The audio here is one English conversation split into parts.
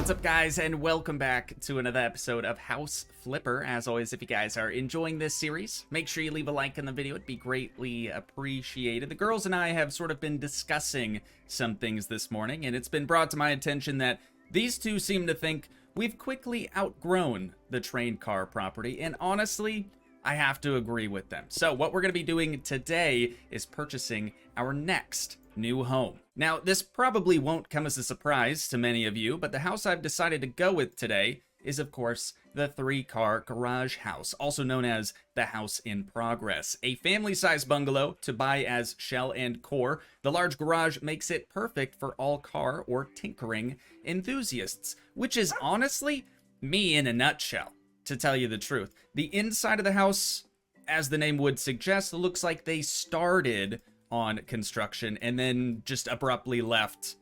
What's up, guys, and welcome back to another episode of House Flipper. As always, if you guys are enjoying this series, make sure you leave a like in the video. It'd be greatly appreciated. The girls and I have sort of been discussing some things this morning, and it's been brought to my attention that these two seem to think we've quickly outgrown the train car property, and honestly, I have to agree with them. So what we're going to be doing today is purchasing our next new home. Now, this probably won't come as a surprise to many of you, but the house I've decided to go with today is, of course, the 3-car garage house, also known as the House in Progress. A family-sized bungalow to buy as shell and core. The large garage makes it perfect for all car or tinkering enthusiasts, which is honestly me in a nutshell, to tell you the truth. The inside of the house, as the name would suggest, looks like they started on construction and then just abruptly left,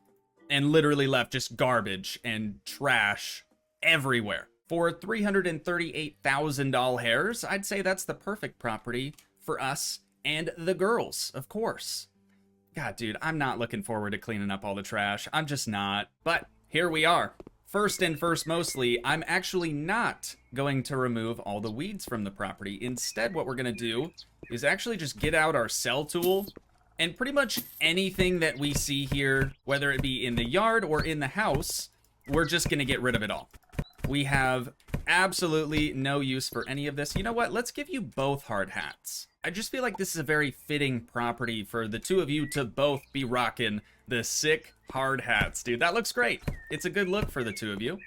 and literally left just garbage and trash everywhere. For $338,000, I'd say that's the perfect property for us and the girls, of course. God, dude, I'm not looking forward to cleaning up all the trash. I'm just not. But here we are. First and first mostly, I'm actually not going to remove all the weeds from the property. Instead, what we're going to do is actually just get out our cell tool, and pretty much anything that we see here, whether it be in the yard or in the house, we're just going to get rid of it all. We have absolutely no use for any of this. You know what? Let's give you both hard hats. I just feel like this is a very fitting property for the two of you to both be rocking the sick hard hats, dude. That looks great. It's a good look for the two of you.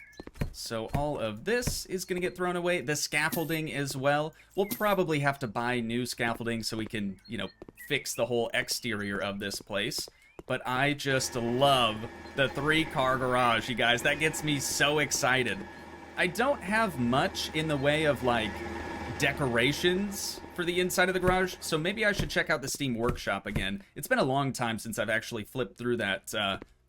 So all of this is going to get thrown away. The scaffolding as well. We'll probably have to buy new scaffolding so we can, you know, fix the whole exterior of this place. But I just love the 3-car garage, you guys. That gets me so excited. I don't have much in the way of, like, decorations for the inside of the garage, so maybe I should check out the Steam Workshop again. It's been a long time since I've actually flipped through that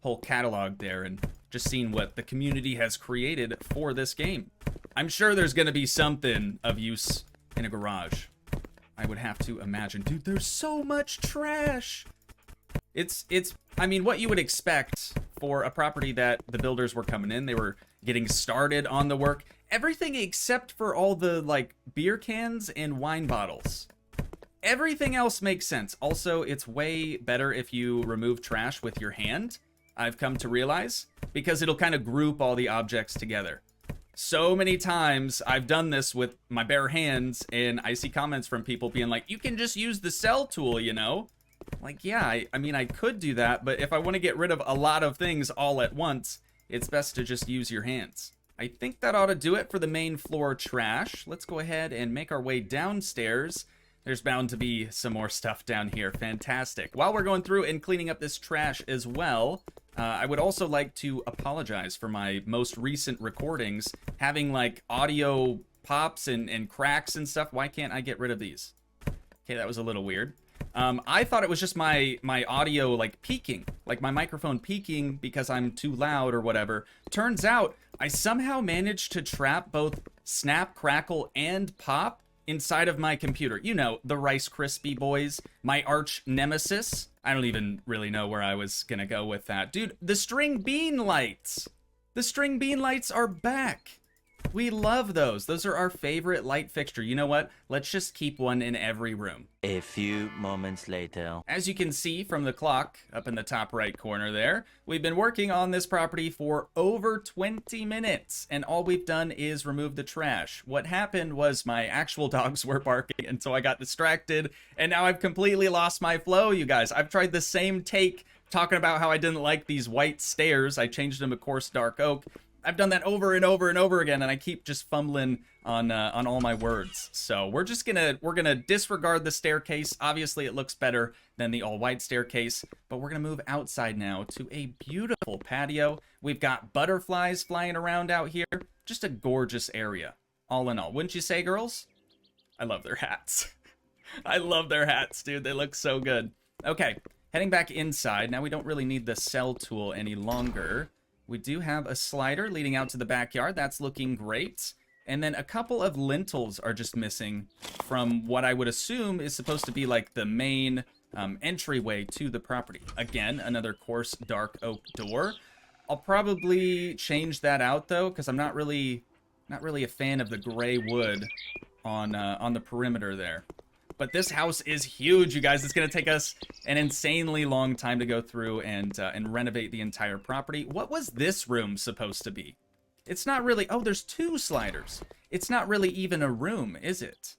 whole catalog there and just seen what the community has created for this game. I'm sure there's going to be something of use in a garage, I would have to imagine. Dude, there's so much trash. I mean, what you would expect for a property that the builders were coming in. They were getting started on the work. Everything except for all the, like, beer cans and wine bottles. Everything else makes sense. Also, it's way better if you remove trash with your hand, I've come to realize, because it'll kind of group all the objects together. So many times I've done this with my bare hands, and I see comments from people being like, you can just use the cell tool, you know? Like, yeah, I mean, I could do that, but if I want to get rid of a lot of things all at once, it's best to just use your hands. I think that ought to do it for the main floor trash. Let's go ahead and make our way downstairs. There's bound to be some more stuff down here. Fantastic. While we're going through and cleaning up this trash as well, I would also like to apologize for my most recent recordings having, like, audio pops and cracks and stuff. Why can't I get rid of these? Okay, that was a little weird. I thought it was just my audio, like, peaking, like my microphone peaking because I'm too loud or whatever. Turns out I somehow managed to trap both snap, crackle, and pop inside of my computer. You know, the Rice Krispie boys, my arch nemesis. I don't even really know where I was gonna go with that. Dude, the string bean lights. The string bean lights are back. We love those. Those are our favorite light fixture. You know what? Let's just keep one in every room. A few moments later. As you can see from the clock up in the top right corner there, we've been working on this property for over 20 minutes, and all we've done is remove the trash. What happened was my actual dogs were barking, and so I got distracted, and now I've completely lost my flow, you guys. I've tried the same take talking about how I didn't like these white stairs. I changed them, of course, dark oak. I've done that over and over and over again, and I keep just fumbling on all my words. So we're gonna disregard the staircase. Obviously, it looks better than the all-white staircase, but we're gonna move outside now to a beautiful patio. We've got butterflies flying around out here. Just a gorgeous area, all in all. Wouldn't you say, girls? I love their hats. I love their hats, dude. They look so good. Okay, heading back inside. Now we don't really need the cell tool any longer. We do have a slider leading out to the backyard. That's looking great. And then a couple of lintels are just missing from what I would assume is supposed to be like the main entryway to the property. Again, another coarse dark oak door. I'll probably change that out though, because I'm not really a fan of the gray wood on the perimeter there. But this house is huge, you guys. It's gonna take us an insanely long time to go through and renovate the entire property. What was this room supposed to be? It's not really. Oh, there's 2 sliders. It's not really even a room, is it?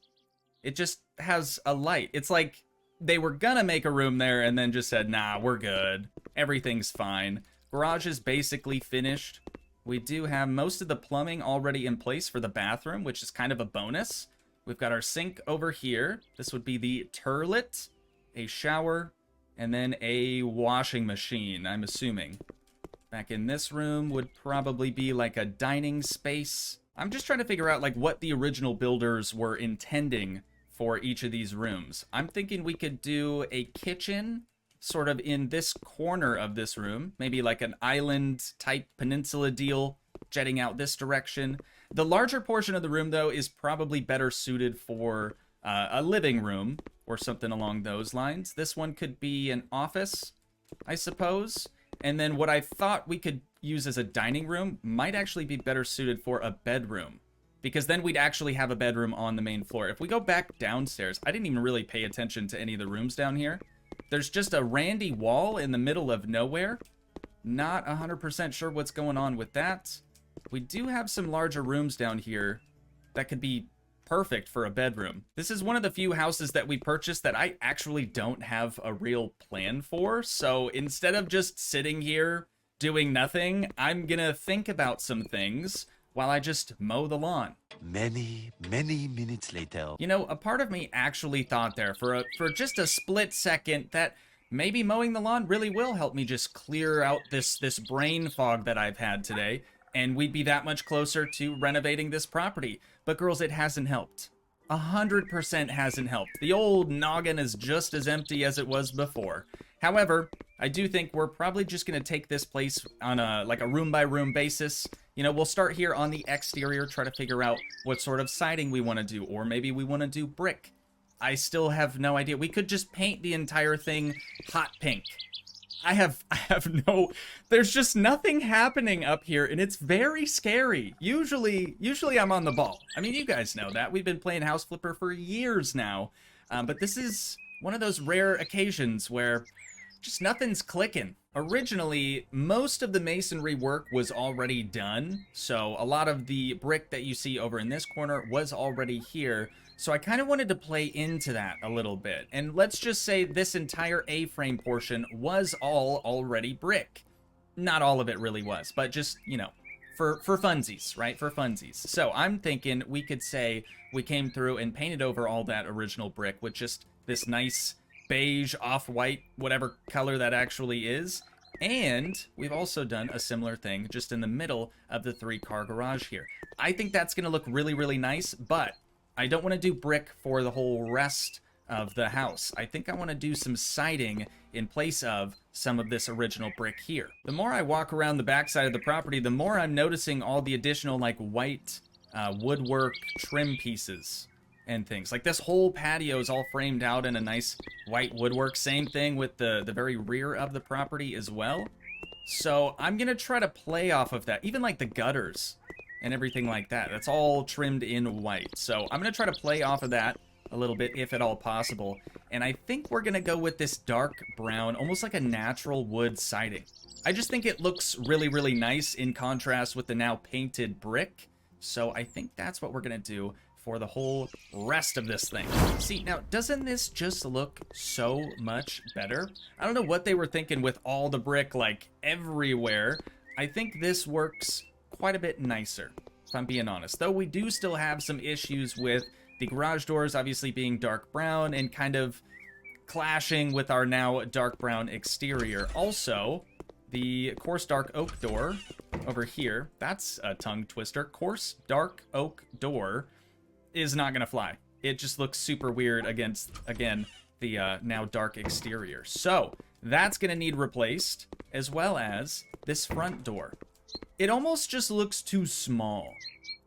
It just has a light. It's like they were gonna make a room there and then just said, nah, we're good. Everything's fine. Garage is basically finished. We do have most of the plumbing already in place for the bathroom, which is kind of a bonus. We've got our sink over here. This would be the toilet, a shower, and then a washing machine, I'm assuming. Back in this room would probably be like a dining space. I'm just trying to figure out like what the original builders were intending for each of these rooms. I'm thinking we could do a kitchen sort of in this corner of this room, maybe like an island type peninsula deal jetting out this direction. The larger portion of the room though is probably better suited for a living room or something along those lines. This one could be an office, I suppose. And then what I thought we could use as a dining room might actually be better suited for a bedroom, because then we'd actually have a bedroom on the main floor. If we go back downstairs, I didn't even really pay attention to any of the rooms down here. There's just a randy wall in the middle of nowhere. Not 100% sure what's going on with that. We do have some larger rooms down here that could be perfect for a bedroom. This is one of the few houses that we purchased that I actually don't have a real plan for. So instead of just sitting here doing nothing, I'm gonna think about some things while I just mow the lawn. Many minutes later. You know, a part of me actually thought there for just a split second that maybe mowing the lawn really will help me just clear out this brain fog that I've had today, and we'd be that much closer to renovating this property. But girls, it hasn't helped. 100% hasn't helped. The old noggin is just as empty as it was before. However, I do think we're probably just going to take this place on a room by room basis. You know, we'll start here on the exterior, try to figure out what sort of siding we want to do, or maybe we want to do brick. I still have no idea. We could just paint the entire thing hot pink. I have no, there's just nothing happening up here, and it's very scary. Usually I'm on the ball. I mean, you guys know that. We've been playing House Flipper for years now, but this is one of those rare occasions where just nothing's clicking. Originally, most of the masonry work was already done, so a lot of the brick that you see over in this corner was already here. So I kind of wanted to play into that a little bit. And let's just say this entire A-frame portion was all already brick. Not all of it really was, but just, you know, for funsies, right? For funsies. So I'm thinking we could say we came through and painted over all that original brick with just this nice beige, off-white, whatever color that actually is. And we've also done a similar thing just in the middle of the 3-car garage here. I think that's going to look really, really nice, but I don't want to do brick for the whole rest of the house. I think I want to do some siding in place of some of this original brick here. The more I walk around the backside of the property, the more I'm noticing all the additional like white woodwork trim pieces and things. Like this whole patio is all framed out in a nice white woodwork. Same thing with the very rear of the property as well. So I'm going to try to play off of that. Even like the gutters and everything like that. That's all trimmed in white. So I'm going to try to play off of that a little bit, if at all possible. And I think we're going to go with this dark brown, almost like a natural wood siding. I just think it looks really, really nice in contrast with the now painted brick. So I think that's what we're going to do for the whole rest of this thing. See, now, doesn't this just look so much better? I don't know what they were thinking with all the brick, like, everywhere. I think this works quite a bit nicer, if I'm being honest. Though we do still have some issues with the garage doors obviously being dark brown and kind of clashing with our now dark brown exterior. Also, the coarse dark oak door over here, that's a tongue twister. Coarse dark oak door is not gonna fly. It just looks super weird against, again, the now dark exterior. So that's gonna need replaced, as well as this front door. It almost just looks too small.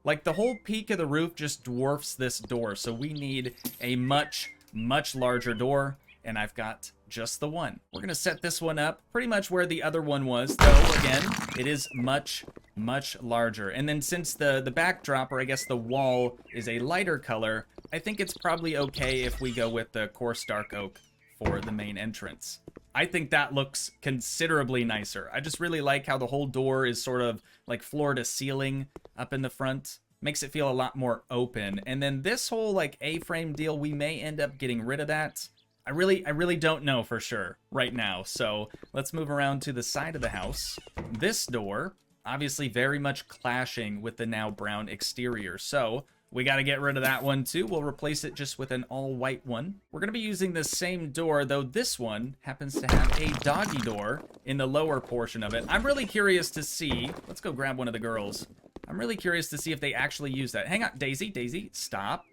Like the whole peak of the roof just dwarfs this door. So we need a much, much larger door. And I've got just the one. We're gonna set this one up pretty much where the other one was, though again, it is much, much larger. And then since the backdrop, or I guess the wall, is a lighter color, I think it's probably okay if we go with the coarse dark oak for the main entrance. I think that looks considerably nicer. I just really like how the whole door is sort of like floor to ceiling up in the front. Makes it feel a lot more open. And then this whole like A-frame deal, we may end up getting rid of that. I really don't know for sure right now. So let's move around to the side of the house. This door, obviously very much clashing with the now brown exterior. So we got to get rid of that one too. We'll replace it just with an all-white one. We're going to be using the same door, though this one happens to have a doggy door in the lower portion of it. I'm really curious to see. Let's go grab one of the girls. I'm really curious to see if they actually use that. Hang on, Daisy, Daisy, stop.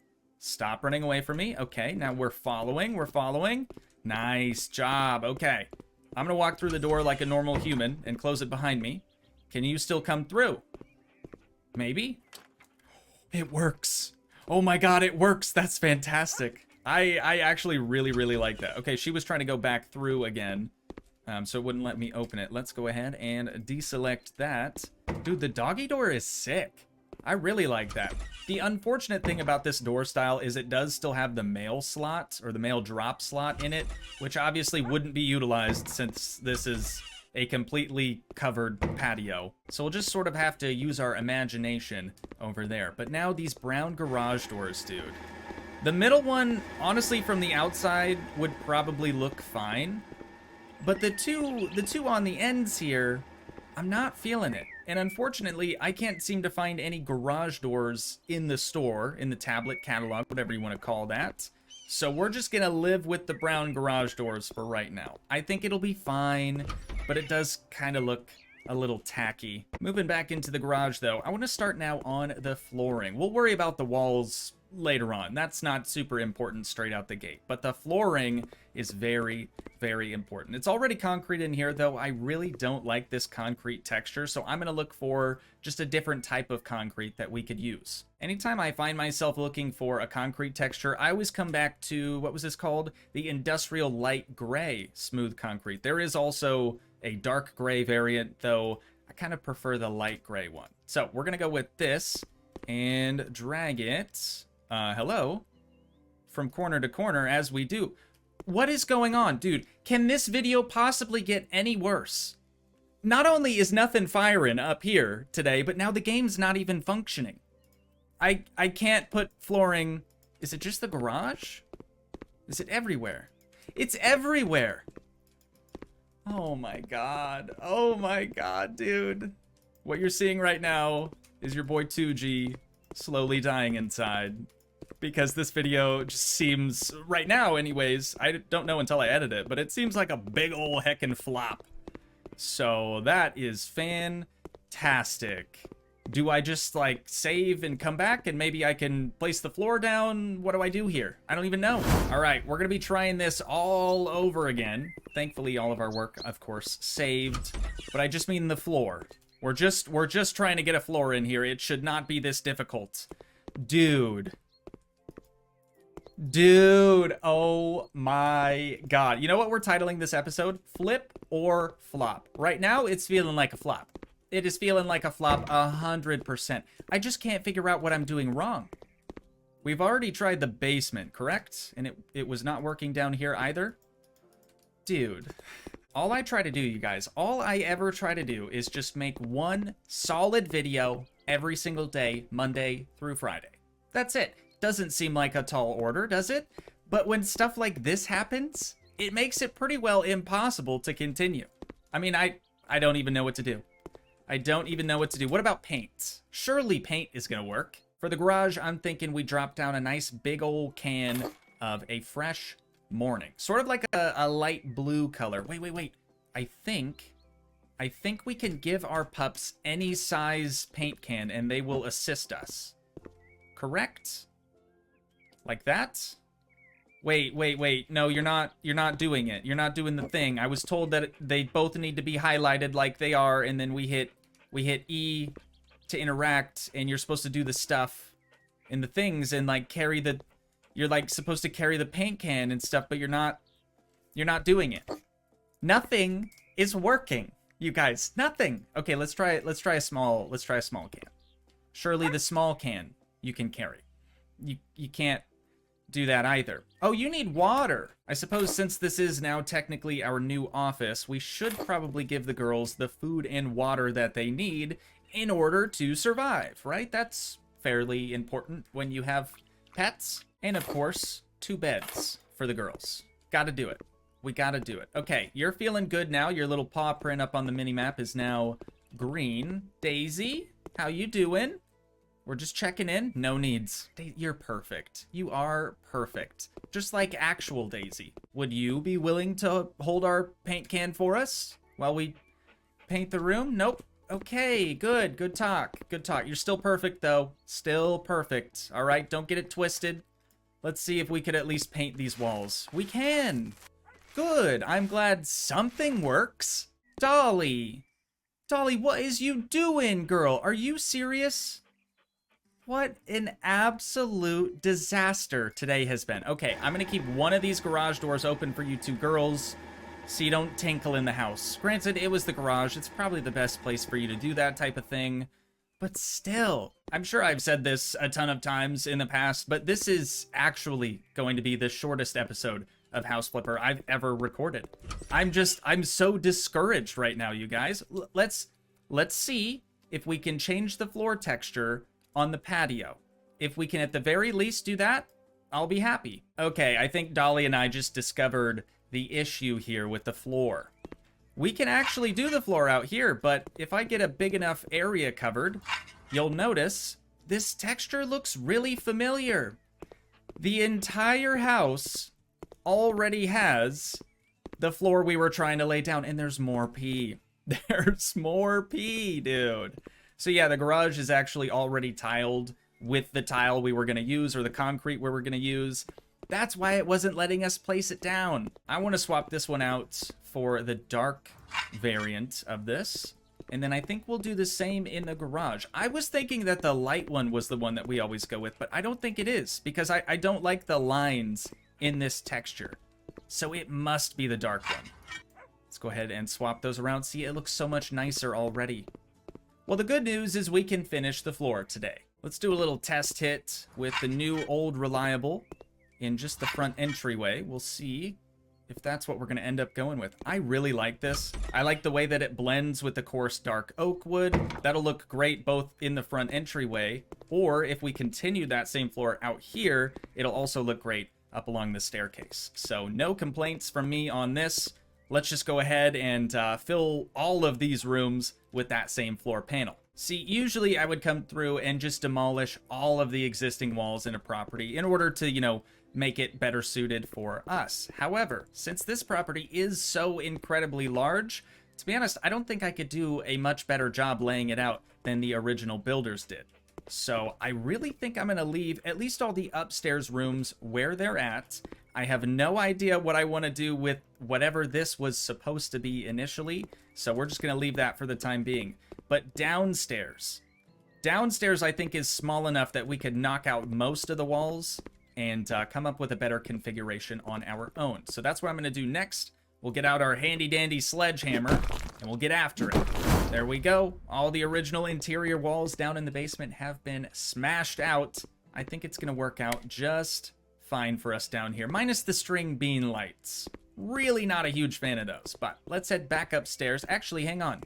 Stop running away from me. Okay, now we're following. We're following. Nice job. Okay. I'm going to walk through the door like a normal human and close it behind me. Can you still come through? Maybe? It works. Oh my god, it works. That's fantastic. I actually really like that. Okay, she was trying to go back through again, so it wouldn't let me open it. Let's go ahead and deselect that. Dude, the doggy door is sick. I really like that. The unfortunate thing about this door style is it does still have the mail slot, or the mail drop slot in it, which obviously wouldn't be utilized since this is a completely covered patio. So we'll just sort of have to use our imagination over there. But now these brown garage doors, dude. The middle one, honestly, from the outside, would probably look fine. But the two on the ends here, I'm not feeling it. And unfortunately, I can't seem to find any garage doors in the store, in the tablet catalog, whatever you want to call that. So we're just gonna live with the brown garage doors for right now. I think it'll be fine, but it does kind of look a little tacky. Moving back into the garage though, I want to start now on the flooring. We'll worry about the walls later on. That's not super important straight out the gate, but the flooring is very important. It's already concrete in here though. I really don't like this concrete texture, so I'm gonna look for just a different type of concrete that we could use. Anytime I find myself looking for a concrete texture, I always come back to, what was this called? The industrial light gray smooth concrete. There is also a dark gray variant, though I kind of prefer the light gray one. So we're gonna go with this and drag it, hello, from corner to corner as we do. What is going on, dude? Can this video possibly get any worse? Not only is nothing firing up here today, but now the game's not even functioning. I can't put flooring. Is it just the garage? Is it everywhere? It's everywhere. Oh my god. Oh my god, dude. What you're seeing right now is your boy Toogii slowly dying inside. Because this video just seems, right now anyways, I don't know until I edit it, but it seems like a big ol' heckin' flop. So that is fantastic. Do I just like save and come back and maybe I can place the floor down? What do I do here? I don't even know. All right, we're gonna be trying this all over again. Thankfully, all of our work, of course, saved, but I just mean the floor. We're just trying to get a floor in here. It should not be this difficult. Dude, oh my god. You know what we're titling this episode? Flip or flop. Right now, it's feeling like a flop. It is feeling like a flop 100%. I just can't figure out what I'm doing wrong. We've already tried the basement, correct? And it was not working down here either? Dude. All I try to do, you guys, all I ever try to do is just make one solid video every single day, Monday through Friday. That's it. Doesn't seem like a tall order, does it? But when stuff like this happens, it makes it pretty well impossible to continue. I mean, I don't even know what to do. I don't even know what to do. What about paint? Surely paint is gonna work. For the garage, I'm thinking we drop down a nice big old can of a fresh morning. Sort of like a light blue color. Wait. I think we can give our pups any size paint can and they will assist us. Correct? Like that? Wait. No, you're not doing it. You're not doing the thing. I was told that they both need to be highlighted like they are, and then we hit E to interact, and you're supposed to do the stuff in the things and like carry the, you're like supposed to carry the paint can and stuff, but you're not You're not doing it. Nothing is working, you guys. Nothing. Okay, let's try a small can. Surely the small can you can carry. You can't do that either. Oh, you need water. I suppose since this is now technically our new office, we should probably give the girls the food and water that they need in order to survive, right? That's fairly important when you have pets. And of course, 2 beds for the girls. Gotta do it. We gotta do it. Okay, you're feeling good now. Your little paw print up on the mini-map is now green. Daisy, how you doing? We're just checking in. No needs. You're perfect. You are perfect. Just like actual Daisy. Would you be willing to hold our paint can for us while we paint the room? Nope. Okay, good. Good talk. Good talk. You're still perfect, though. Still perfect. All right, don't get it twisted. Let's see if we could at least paint these walls. We can. Good. I'm glad something works. Dolly. Dolly, what is you doing, girl? Are you serious? What an absolute disaster today has been. Okay, I'm going to keep one of these garage doors open for you 2 girls so you don't tinkle in the house. Granted, it was the garage. It's probably the best place for you to do that type of thing. But still, I'm sure I've said this a ton of times in the past, but this is actually going to be the shortest episode of House Flipper I've ever recorded. I'm so discouraged right now, you guys. Let's see if we can change the floor texture on the patio. If we can at the very least do that, I'll be happy. Okay, I think Dolly and I just discovered the issue here with the floor. We can actually do the floor out here, but if I get a big enough area covered, you'll notice this texture looks really familiar. The entire house already has the floor we were trying to lay down, and there's more pee. There's more pee, dude. So yeah, the garage is actually already tiled with the tile we were going to use, or the concrete we were going to use. That's why it wasn't letting us place it down. I want to swap this one out for the dark variant of this. And then I think we'll do the same in the garage. I was thinking that the light one was the one that we always go with, but I don't think it is, because I don't like the lines in this texture. So it must be the dark one. Let's go ahead and swap those around. See, it looks so much nicer already. Well, the good news is we can finish the floor today. Let's do a little test hit with the new old reliable in just the front entryway. We'll see if that's what we're going to end up going with. I really like this. I like the way that it blends with the coarse dark oak wood. That'll look great both in the front entryway, or if we continue that same floor out here, it'll also look great up along the staircase. So no complaints from me on this. Let's just go ahead and fill all of these rooms with that same floor panel. See, usually I would come through and just demolish all of the existing walls in a property in order to, you know, make it better suited for us. However, since this property is so incredibly large, to be honest, I don't think I could do a much better job laying it out than the original builders did. So I really think I'm going to leave at least all the upstairs rooms where they're at. I have no idea what I want to do with whatever this was supposed to be initially, so we're just going to leave that for the time being. But downstairs I think is small enough that we could knock out most of the walls and come up with a better configuration on our own. So that's what I'm going to do next. We'll get out our handy-dandy sledgehammer, and we'll get after it. There we go. All the original interior walls down in the basement have been smashed out. I think it's going to work out just fine for us down here, minus the string bean lights. Really not a huge fan of those, but let's head back upstairs. Actually, hang on.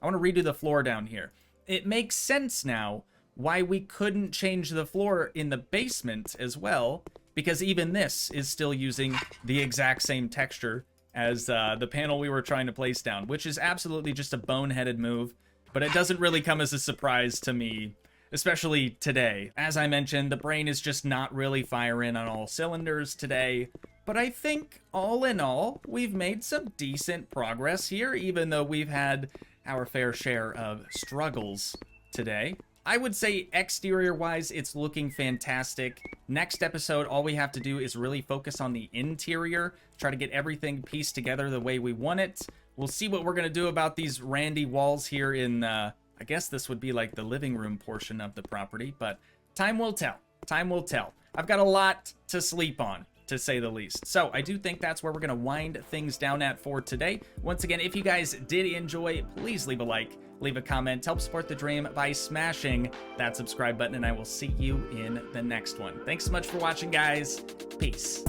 I want to redo the floor down here. It makes sense now why we couldn't change the floor in the basement as well, because even this is still using the exact same texture as the panel we were trying to place down, which is absolutely just a boneheaded move, but it doesn't really come as a surprise to me, especially today. As I mentioned, the brain is just not really firing on all cylinders today, but I think all in all, we've made some decent progress here, even though we've had our fair share of struggles today. I would say exterior-wise, it's looking fantastic. Next episode, all we have to do is really focus on the interior, try to get everything pieced together the way we want it. We'll see what we're going to do about these randy walls here in, I guess this would be like the living room portion of the property, but time will tell. Time will tell. I've got a lot to sleep on. to say the least. So I do think that's where we're going to wind things down at for today. Once again, if you guys did enjoy, please leave a like, leave a comment, help support the dream by smashing that subscribe button, and I will see you in the next one. Thanks so much for watching, guys. Peace.